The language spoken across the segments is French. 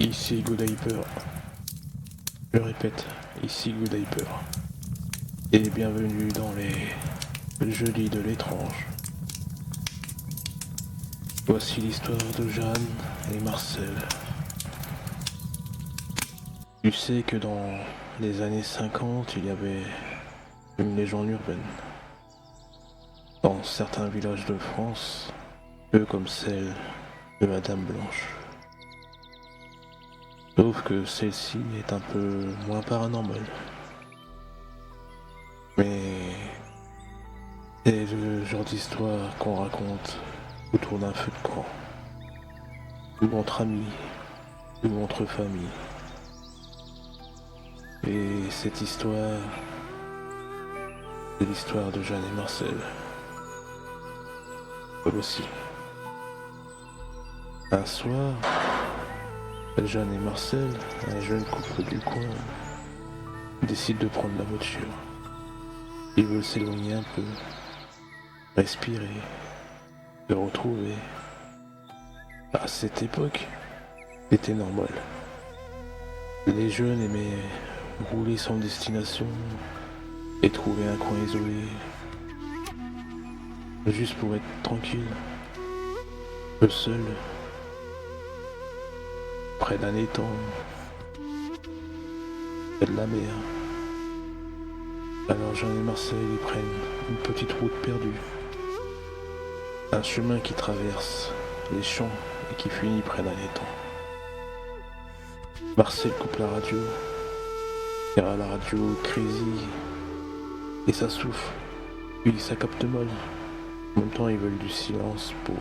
Ici Good Hyper. Je répète, ici Good Hyper. Et bienvenue dans les jeudis de l'étrange. Voici l'histoire de Jeanne et Marcel. Tu sais que dans les années 50, il y avait une légende urbaine. Dans certains villages de France, peu comme celle de la Dame Blanche. Sauf que celle-ci est un peu moins paranormale. Mais c'est le genre d'histoire qu'on raconte autour d'un feu de camp, ou entre amis, ou entre familles. Et cette histoire, c'est l'histoire de Jeanne et Marcel. Eux aussi. Un soir, Jeanne et Marcel, un jeune couple du coin, décident de prendre la voiture. Ils veulent s'éloigner un peu, respirer, se retrouver. À cette époque, c'était normal. Les jeunes aimaient rouler sans destination et trouver un coin isolé, juste pour être tranquille, eux seuls, près d'un étang, près de la mer. Alors Jean et Marcel y prennent une petite route perdue, un chemin qui traverse les champs et qui finit près d'un étang. Marcel coupe la radio, car à la radio Crazy et ça souffle, puis ça capte mal. En même temps, ils veulent du silence pour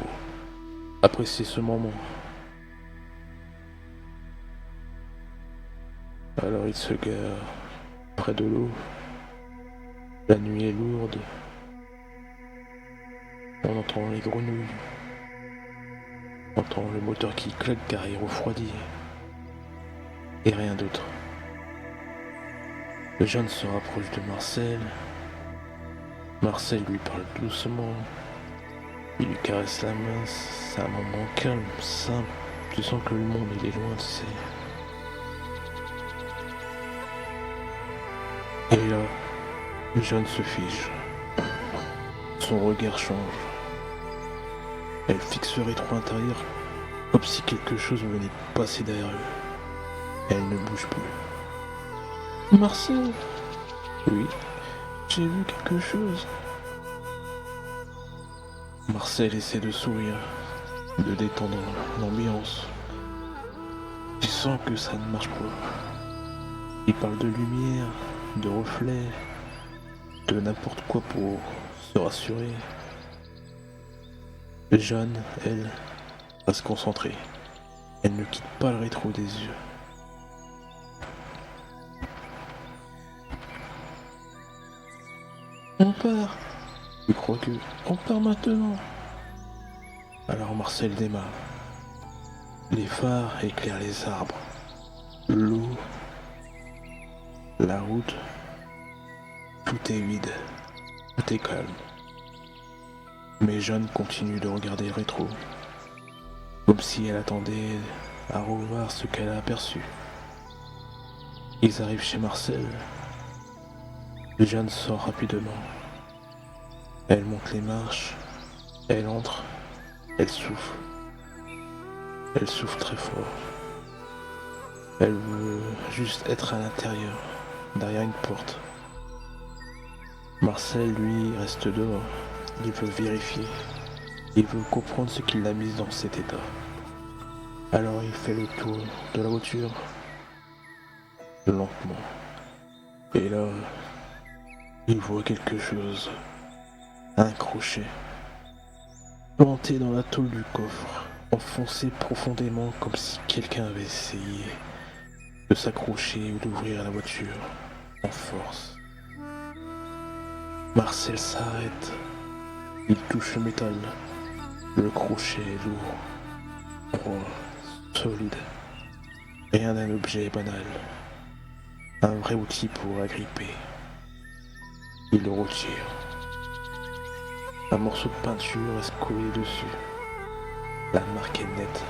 apprécier ce moment. Alors ils se garent près de l'eau. La nuit est lourde. On entend les grenouilles. On entend le moteur qui claque car il refroidit. Et rien d'autre. Le jeune se rapproche de Marcel. Marcel lui parle doucement. Il lui caresse la main. C'est un moment calme, simple. Tu sens que le monde il est loin, tu sais. Et là, le jeune se fige. Son regard change. Elle fixe le rétro intérieur comme si quelque chose venait de passer derrière eux. Elle ne bouge plus. Marcel? Oui, j'ai vu quelque chose. Marcel essaie de sourire, de détendre l'ambiance. Tu sens que ça ne marche pas. Il parle de lumière, de reflets, de n'importe quoi pour se rassurer. Jeanne, elle, va se concentrer. Elle ne quitte pas le rétro des yeux. On part. Tu crois que on part maintenant? Alors Marcel démarre. Les phares éclairent les arbres, l'eau, la route. Tout est vide, tout est calme. Mais Jeanne continue de regarder le rétro, comme si elle attendait à revoir ce qu'elle a aperçu. Ils arrivent chez Marcel. Jeanne sort rapidement. Elle monte les marches, elle entre, elle souffle. Elle souffle très fort. Elle veut juste être à l'intérieur, derrière une porte. Marcel, lui, reste dehors. Il veut vérifier. Il veut comprendre ce qui l'a mise dans cet état. Alors il fait le tour de la voiture, lentement. Et là, il voit quelque chose. Un crochet. Planté dans la tôle du coffre. Enfoncé profondément comme si quelqu'un avait essayé de s'accrocher ou d'ouvrir la voiture en force. Marcel s'arrête. Il touche le métal. Le crochet est lourd, droit, solide. Rien d'un objet banal. Un vrai outil pour agripper. Il le retire. Un morceau de peinture reste collé dessus. La marque est nette,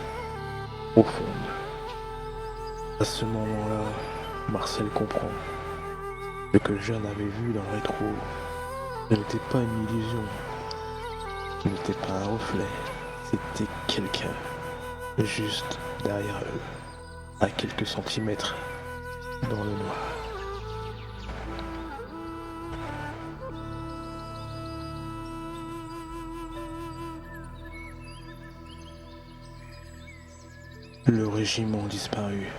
profonde. À ce moment-là, Marcel comprend. Ce que Jeanne avait vu dans le rétro, ce n'était pas une illusion, ce n'était pas un reflet, c'était quelqu'un, juste derrière eux, à quelques centimètres, dans le noir. Le régiment disparut.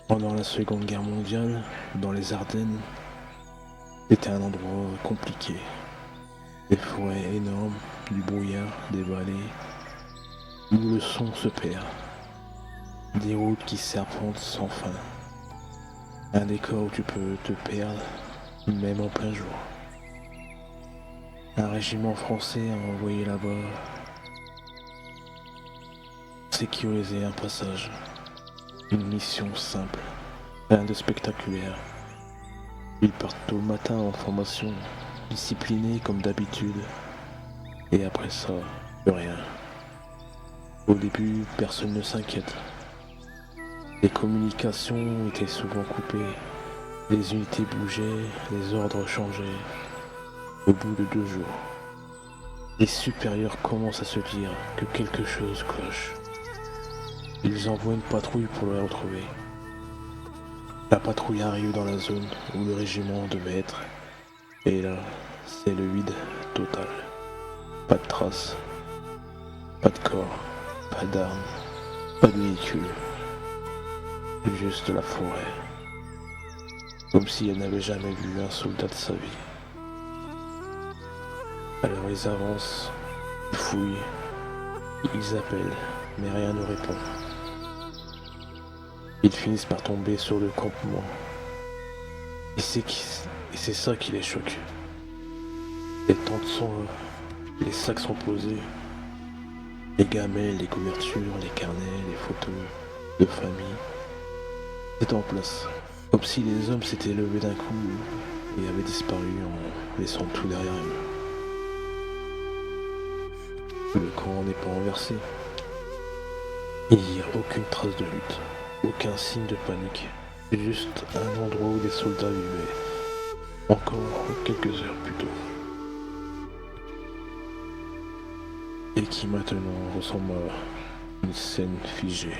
Pendant la Seconde Guerre mondiale, dans les Ardennes, c'était un endroit compliqué. Des forêts énormes, du brouillard, des vallées, où le son se perd. Des routes qui serpentent sans fin. Un décor où tu peux te perdre, même en plein jour. Un régiment français a envoyé là-bas sécuriser un passage. Une mission simple, rien de spectaculaire. Ils partent au matin en formation, disciplinés comme d'habitude. Et après ça, plus rien. Au début, personne ne s'inquiète. Les communications étaient souvent coupées. Les unités bougeaient, les ordres changeaient. Au bout de 2 jours, les supérieurs commencent à se dire que quelque chose cloche. Ils envoient une patrouille pour le retrouver. La patrouille arrive dans la zone où le régiment devait être. Et là, c'est le vide total. Pas de traces, pas de corps, pas d'armes, pas de véhicule. Juste la forêt. Comme si elle n'avait jamais vu un soldat de sa vie. Alors ils avancent, ils fouillent, ils appellent, mais rien ne répond. Ils finissent par tomber sur le campement. Et c'est ça qui les choque. Les tentes sont là, les sacs sont posés, les gamelles, les couvertures, les carnets, les photos de famille. C'est en place. Comme si les hommes s'étaient levés d'un coup et avaient disparu en laissant tout derrière eux. Le camp n'est pas renversé. Il n'y a aucune trace de lutte, aucun signe de panique. Juste un endroit où des soldats vivaient. Encore quelques heures plus tôt. Et qui maintenant ressemble à une scène figée.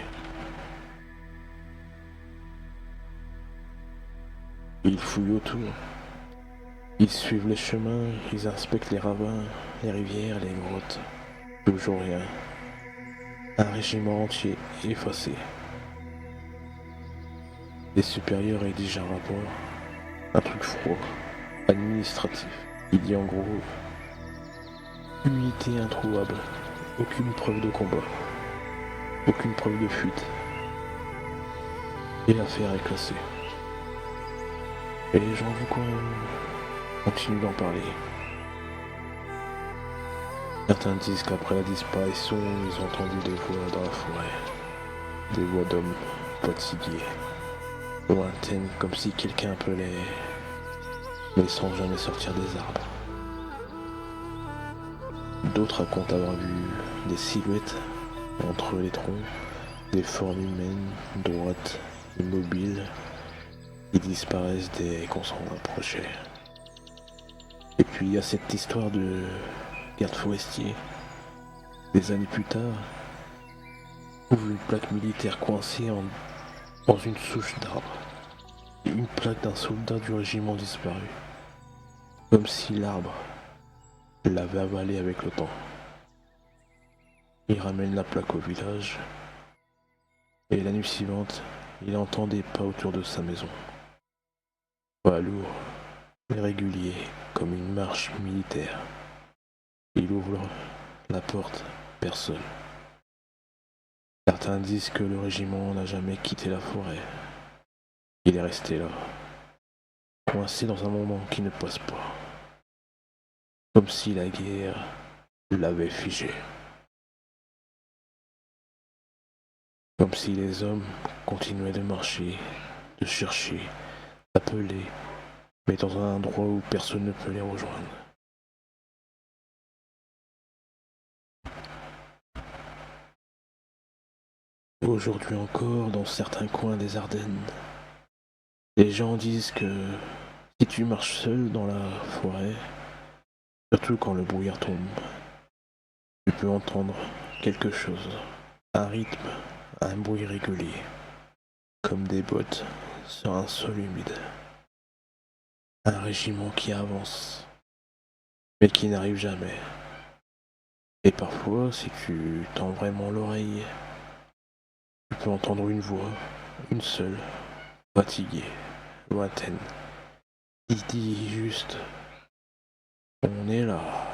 Ils fouillent autour. Ils suivent les chemins, ils inspectent les ravins, les rivières, les grottes. Toujours rien. Un régiment entier effacé. Les supérieurs rédigent un rapport. Un truc froid, administratif. Il dit en gros unité introuvable, aucune preuve de combat, aucune preuve de fuite. Et l'affaire est classée. Et les gens du coin continuent d'en parler. Certains disent qu'après la disparition, ils ont entendu des voix dans la forêt. Des voix d'hommes fatigués, lointaines, comme si quelqu'un appelait, mais sans jamais sortir des arbres. D'autres racontent avoir vu des silhouettes entre les troncs, des formes humaines, droites, immobiles, qui disparaissent dès qu'on s'en rapprochait. Et puis il y a cette histoire de garde forestier. Des années plus tard, on trouve une plaque militaire coincée dans une souche d'arbre. Et une plaque d'un soldat du régiment disparu. Comme si l'arbre l'avait avalé avec le temps. Il ramène la plaque au village. Et la nuit suivante, il entend des pas autour de sa maison. Pas lourd, mais régulier, comme une marche militaire. Il ouvre la porte, personne. Certains disent que le régiment n'a jamais quitté la forêt. Il est resté là, coincé dans un moment qui ne passe pas. Comme si la guerre l'avait figé. Comme si les hommes continuaient de marcher, de chercher, d'appeler, mais dans un endroit où personne ne peut les rejoindre. Aujourd'hui encore, dans certains coins des Ardennes, les gens disent que si tu marches seul dans la forêt, surtout quand le brouillard tombe, tu peux entendre quelque chose, un rythme, un bruit régulier, comme des bottes sur un sol humide. Un régiment qui avance, mais qui n'arrive jamais. Et parfois, si tu tends vraiment l'oreille, tu peux entendre une voix, une seule, fatiguée, lointaine, qui dit juste: on est là.